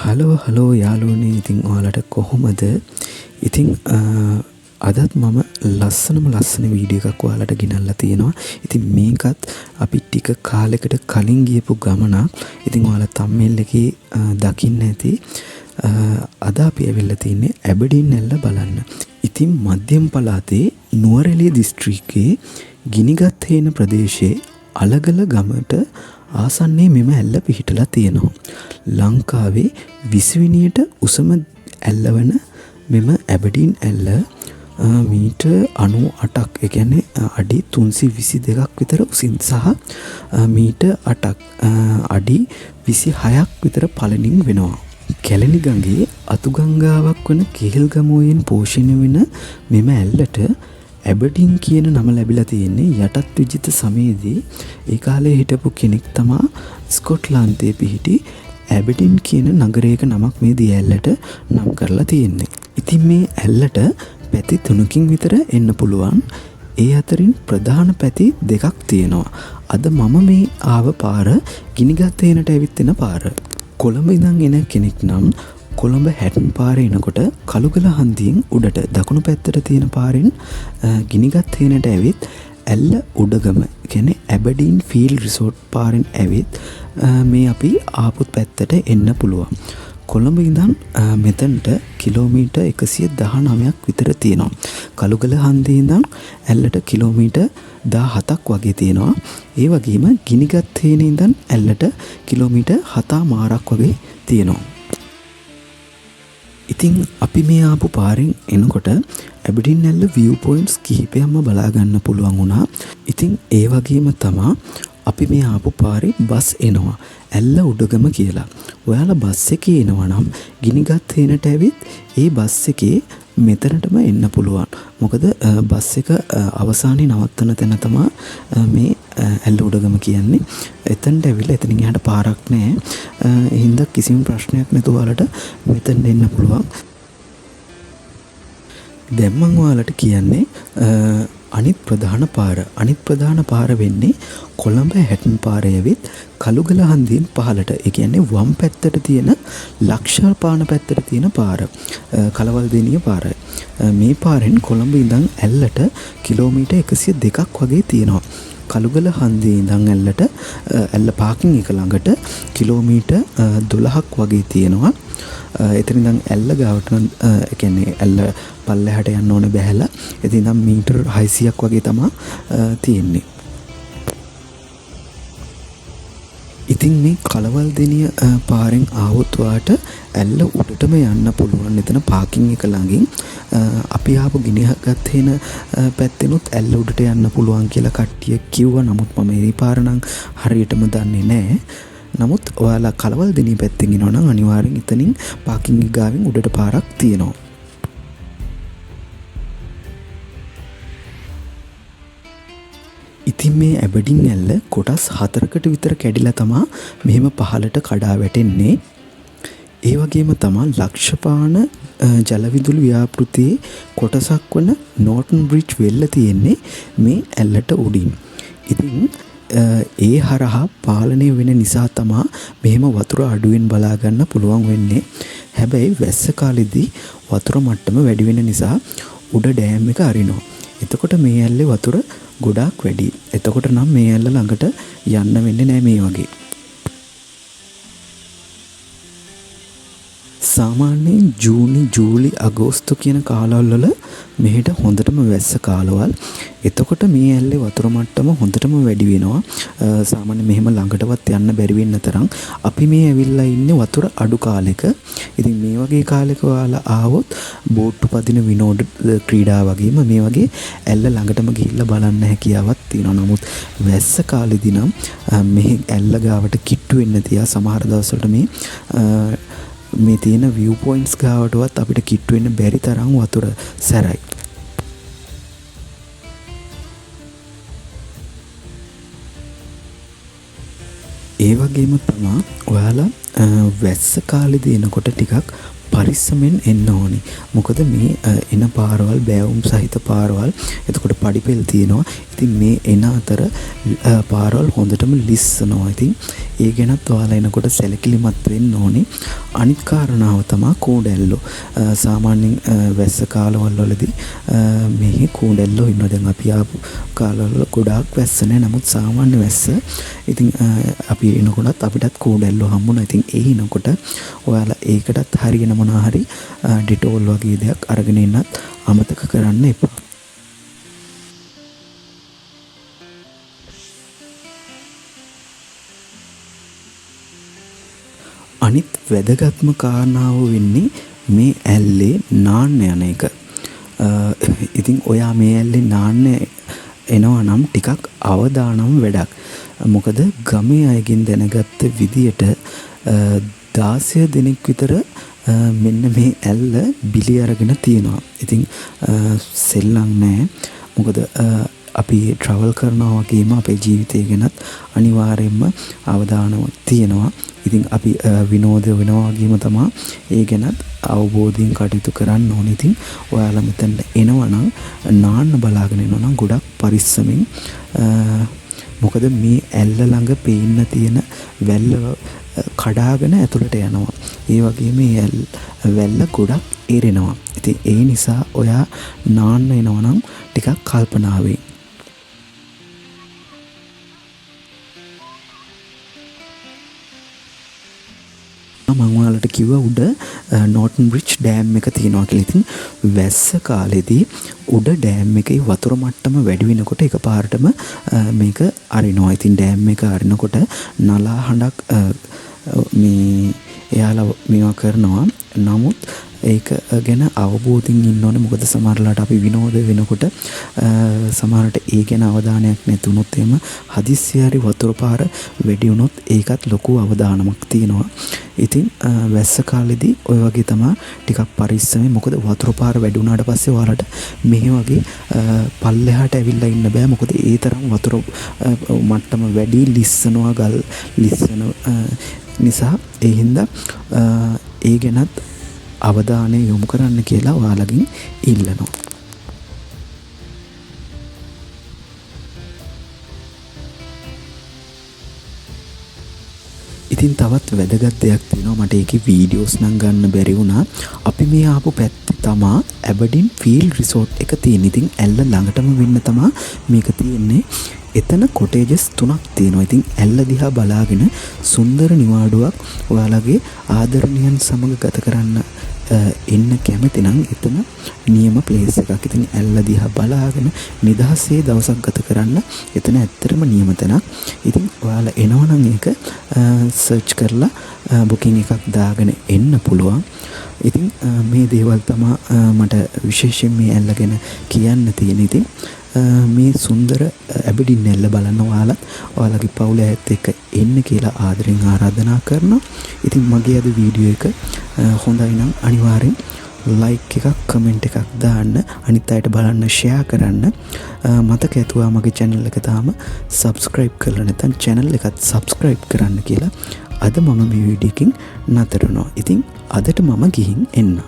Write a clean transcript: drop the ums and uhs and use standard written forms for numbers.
Hello යාළුවනේ, ඉතින් ඔයාලට කොහොමද? ඉතින් අදත් මම ලස්සන වීඩියෝ එකක් ඔයාලට ගෙනල්ලා තියෙනවා. ඉතින් මේකත් අපි ටික කාලෙකට කලින් ගියපු ගමනක්. ඉතින් ඔයාලා thumbnail එකේ දකින්න ඇති. අද අපි ඇවිල්ලා තින්නේ ඇබඩීන් ඇල්ල බලන්න. ඉතින් මධ්‍යම පළාතේ නුවරඑළිය දිස්ත්‍රික්කයේ ගිනිගත් හේන ප්‍රදේශයේ අලගල ගමට ආසන්නයේ මෙම ඇල්ල පිහිටලා තියෙනවා. ලංකාවේ 20 වෙනියට උසම ඇල්ල වන මෙම ඇබඩීන් ඇල්ල මීටර් 98ක්, ඒ කියන්නේ අඩි 322ක් විතර උසින් සහ මීටර් 8ක් අඩි 26ක් විතර පළලින් වෙනවා. කැලණි ගඟේ අතුගංගාවක් වන කෙහෙල්ගමුවෙන් පෝෂණය වෙන මෙම ඇල්ලට ඇබඩීන් කියන නම ලැබිලා තියෙන්නේ යටත් විජිත සමයේදී ඒ කාලේ හිටපු කෙනෙක් තමා ස්කොට්ලන්තයේ පිහිටි ඇබඩීන් කියන නගරයක නමක් මේ දී ඇල්ලට නම් කරලා තියෙන්නේ. ඉතින් මේ ඇල්ලට පැති 3කින් විතර එන්න පුළුවන්. ඒ අතරින් ප්‍රධාන පැති 2ක් තියෙනවා. අද මම මේ ආව පාර ගිනිගත් හේනට ඇවිත් එන පාර. කොළඹ ඉඳන් එන කෙනෙක් නම් කොළඹ හැටන් පාරේ එනකොට කළුගල හන්දියෙන් උඩට දකුණු පැත්තට තියෙන පාරෙන් ගිනිගත් හේනට ඇවිත් ඇල්ල උඩගම කියන්නේ ඇබඩීන් ෆීල්ඩ් රිසෝට් පාරෙන් ඇවිත් මේ අපි ආපුත් පැත්තට එන්න පුළුවන්. කොළඹ ඉඳන් මෙතනට කිලෝමීටර් 119ක් විතර තියෙනවා. කළුගල හන්දියේ ඉඳන් ඇල්ලට කිලෝමීටර් 17ක් වගේ තියෙනවා. ඒ වගේම ගිනිගත් හේනේ ඉඳන් ඇල්ලට කිලෝමීටර් 7මාරක් වගේ තියෙනවා. ඉතින් අපි මේ ආපු පාරෙන් එනකොට ඇබඩීන් ඇල්ල view points කිහිපයක්ම බලා ගන්න පුළුවන් වුණා. ඉතින් ඒ වගේම තමයි අපි මේ ආපු පාරේ බස් එනවා ඇල්ල උඩගම කියලා. ඔයාලා බස් එකේ එනවා නම් ගිනිගත් හේනට ඇවිත් ඒ බස් එකේ මෙතනටම එන්න පුළුවන්. මොකද බස් එක අවසානයේ නවත්තන තැන තමයි මේ ඇල්ල උඩගම කියන්නේ. එතනට ඇවිල්ලා එතනින් එහාට පාරක් නැහැ. ඒ හින්දා කිසිම ප්‍රශ්නයක් නැතුව ඔයාලට මෙතන එන්න පුළුවන්. දැන් මම ඔයාලට කියන්නේ අනිත් ප්‍රධාන පාර වෙන්නේ කොළඹ හැටන් පාරේ ඇවිත් කළුගල හන්දියෙන් පහළට, ඒ කියන්නේ වම් පැත්තට තියෙන ලක්ෂල් පාන පැත්තට තියෙන පාර, කලවල් දෙනිය පාරයි. මේ පාරෙන් කොළඹ ඉඳන් ඇල්ලට කිලෝමීටර් 102ක් වගේ තියෙනවා. කළුගල හන්දියේ ඉඳන් ඇල්ලට ඇල්ල පාකින් එක ළඟට කිලෝමීටර් 12ක් වගේ තියෙනවා. එතන ඉඳන් ඇල්ල ගාවට ඒ කියන්නේ ඇල්ල පල්ලෙහාට යන්න ඕනේ බැහැලා. එතන ඉඳන් මීටර් 600ක් වගේ තමයි තියෙන්නේ. ඉතින් මේ කලවල් දෙනිය පාරෙන් ආවොත් වාට ඇල්ල උඩටම යන්න පුළුවන්. එතන පාකින් එක ළඟින් අපි ආපු ගිනිගත් හේන පැත්තෙනුත් ඇල්ල උඩට යන්න පුළුවන් කියලා කට්ටිය කිව්වා. නමුත් මම මේ පාර නම් හරියටම දන්නේ නැහැ. නමුත් ඔයාලා කලවල් දෙනිය පැත්තෙන් එනවා නම් අනිවාර්යෙන් එතනින් පාකින් එක ගාවින් උඩට පාරක් තියෙනවා. ඉතින් මේ ඇබඩීන් ඇල්ල කොටස් 4කට විතර කැඩිලා තමා මෙහෙම පහළට කඩා වැටෙන්නේ. ඒ වගේම තමා ලක්ෂපාන ජලවිදුලි ව්‍යාපෘතියේ කොටසක් වන නෝටන් බ්‍රිජ් වෙල්ල තියෙන්නේ මේ ඇල්ලට උඩින්. ඉතින් ඒ හරහා පාලනය වෙන නිසා තමා මෙහෙම වතුර අඩුවෙන් බලා ගන්න පුළුවන් වෙන්නේ. හැබැයි වැස්ස කාලෙදී වතුර මට්ටම වැඩි වෙන නිසා උඩ ඩෑම් එක අරිනවා. එතකොට මේ ඇල්ලේ වතුර ගොඩාක් වැඩි. එතකොට නම් මේ ඇල්ල ළඟට යන්න වෙන්නේ නැහැ මේ වගේ. සාමාන්‍යයෙන් ජූනි, ජූලි, අගෝස්තු කියන කාලවල වල මෙහෙට හොඳටම වැස්ස කාලවල්. එතකොට මේ ඇල්ලේ වතුර මට්ටම හොඳටම වැඩි වෙනවා. සාමාන්‍ය මෙහෙම ළඟටවත් යන්න බැරි වෙන්න තරම්. අපි මේ ඇවිල්ලා ඉන්නේ වතුර අඩු කාලෙක. ඉතින් මේ වගේ කාලෙක ඔයාලා ආවොත් බෝට්ටු පදින විනෝද ක්‍රීඩා වගේම මේ වගේ ඇල්ල ළඟටම ගිහිල්ලා බලන්න හැකියාවක් තියෙනවා. නමුත් වැස්ස කාලෙදී නම් මේ ඇල්ල ගාවට කිට්ටු වෙන්න තියා සමහර දවස්වලට මේ තියෙන view points ගාවටවත් අපිට කිට්ටු වෙන්න බැරි තරම් වතුර සැරයි. ඒ වගේම තමයි ඔයාලා වැස්ස කාලෙදී එනකොට ටිකක් පරිස්සමෙන් එන්න ඕනි. මොකද මේ එන පාරවල් බෑවුම් සහිත පාරවල්. එතකොට පඩිපෙල් තියෙනවා. ඉතින් මේ එන අතර පාරවල් හොඳටම ලිස්සනවා. ඉතින් ඒ ගැනත් ඔයාලා එනකොට සැලකිලිමත් වෙන්න ඕනේ. අනිත් කාරණාව තමයි කූඩැල්ලෝ. සාමාන්‍යයෙන් වැස්ස කාලවල වලදී මෙහි කූඩැල්ලෝ ඉන්නවා. දැන් අපි ආපු කාලවල ගොඩාක් වැස්ස නැහැ. නමුත් සාමාන්‍ය වැස්ස ඉතින් අපි එනකොටත් අපිටත් කූඩැල්ලෝ හම්බුණා. ඉතින් ඒ එනකොට ඔයාලා ඒකටත් හරියන මොනවා හරි ඩිටෝල් වගේ දෙයක් අරගෙන එන්නත් අමතක කරන්න එපා. අනිත් වැදගත්ම කාරණාව වෙන්නේ මේ ඇල්ලේ නාන්න යන එක. ඉතින් ඔයා මේ ඇල්ලේ නාන්න එනවා නම් ටිකක් අවදානම් වැඩක්. මොකද ගමේ අයගෙන් දැනගත්ත විදියට 16 දෙනෙක් විතර මෙන්න මේ ඇල්ල බිලි අරගෙන තියෙනවා. ඉතින් සෙල්ලම් නෑ. මොකද අපි ට්‍රැවල් කරනවා වගේම අපේ ජීවිතය ගැනත් අනිවාර්යයෙන්ම අවධානයක් තියෙනවා. ඉතින් අපි විනෝද වෙනවා වගේම තමයි ඒ ගැනත් අවබෝධයෙන් කටයුතු කරන්න ඕනේ. ඉතින් ඔයාලා මෙතනට එනවා නම් නාන්න බලාගෙන එනවා නම් ගොඩක් පරිස්සමින් මොකද මේ ඇල්ල ළඟ පේන්න තියෙන වැල්ල කඩාගෙන ඇතුළට යනවා. ඒ වගේම මේ වැල්ල ගොඩක් එරෙනවා. ඉතින් ඒ නිසා ඔයා නාන්න එනවා නම් ටිකක් කල්පනාවෙන් මම ඔයාලට කිව්වා උඩ නෝටන් බ්‍රිජ් ඩෑම් එක තියෙනවා කියලා. ඉතින් වැස්ස කාලෙදී උඩ ඩෑම් එකේ වතුර මට්ටම වැඩි වෙනකොට එකපාරටම මේක අරිනවා. ඉතින් ඩෑම් එක අරිනකොට නලා හඬක් මේ එයාලා මේවා කරනවා. නමුත් ඒක ගැන අවබෝධයෙන් ඉන්න ඕනේ. මොකද සමහරලාට අපි විනෝද වෙනකොට සමහරට ඒ ගැන අවධානයක් නැතුනොත් එහෙම හදිස්සිය හරි වතුර පාර වැඩි වුණොත් ඒකත් ලොකු අවධානමක් තියෙනවා. ඉතින් වැස්ස කාලෙදී ඔය වගේ තමයි ටිකක් පරිස්සමෙන්. මොකද වතුර පාර වැඩි වුණාට පස්සේ ඔයාලට මෙහි වගේ පල්ලෙහාට ඇවිල්ලා ඉන්න බෑ. මොකද ඒ තරම් වතුර මට්ටම වැඩි ලිස්සනවා, ගල් ලිස්සන නිසා ඒ හින්දා ඒ ගැනත් අවධානය යොමු කරන්න කියලා ඔයාලගෙන් ඉල්ලනවා. ඉතින් තවත් වැදගත් දෙයක් තියෙනවා. මට ඒකේ වීඩියෝස් නම් ගන්න බැරි වුණා. අපි මේ ආපු පැත්තේ තමා ඇබඩින් ෆීල්ඩ් රිසෝට් එක තියෙන. ඉතින් ඇල්ල ළඟටම වෙන්න තමා මේක තියෙන්නේ. එතන කොටේජස් 3ක් තියෙනවා. ඉතින් ඇල්ල දිහා බලාගෙන සුන්දර නිවාඩුවක් ඔයාලගේ ආදරණීයන් සමග ගත කරන්න එන්න කැමති නම් එතන නියම ප්ලේස් එකක්. ඉතින් ඇල්ල දිහා බලාගෙන නිදහසේ දවසක් ගත කරන්න එතන ඇත්තටම නියම තැනක්. ඉතින් ඔයාලා එනවනම් ඒක සර්ච් කරලා බුකින් එකක් දාගෙන එන්න පුළුවන්. ඉතින් මේ දේවල් තමයි මට විශේෂයෙන් මේ ඇල්ල ගැන කියන්න තියෙන. ඉතින් මේ සුන්දර ඇබඩින් ඇල්ල බලන්න ඔයාලගේ පවුල ඇත් එක්ක එන්න කියලා ආදරෙන් ආරාධනා කරනවා. ඉතින් මගේ අද වීඩියෝ එක හොඳයි නම් අනිවාර්යෙන් ලයික් එකක් කමෙන්ට් එකක් දාන්න, අනිත් අයට බලන්න ෂෙයා කරන්න. මතක ඇතුවා මගේ channel එක තාම subscribe කරලා නැත්නම් channel එකත් subscribe කරන්න කියලා. අද මම මේ වීඩියෝ එකකින් නතර වෙනවා. ඉතින් අදට මම ගිහින් එන්නම්.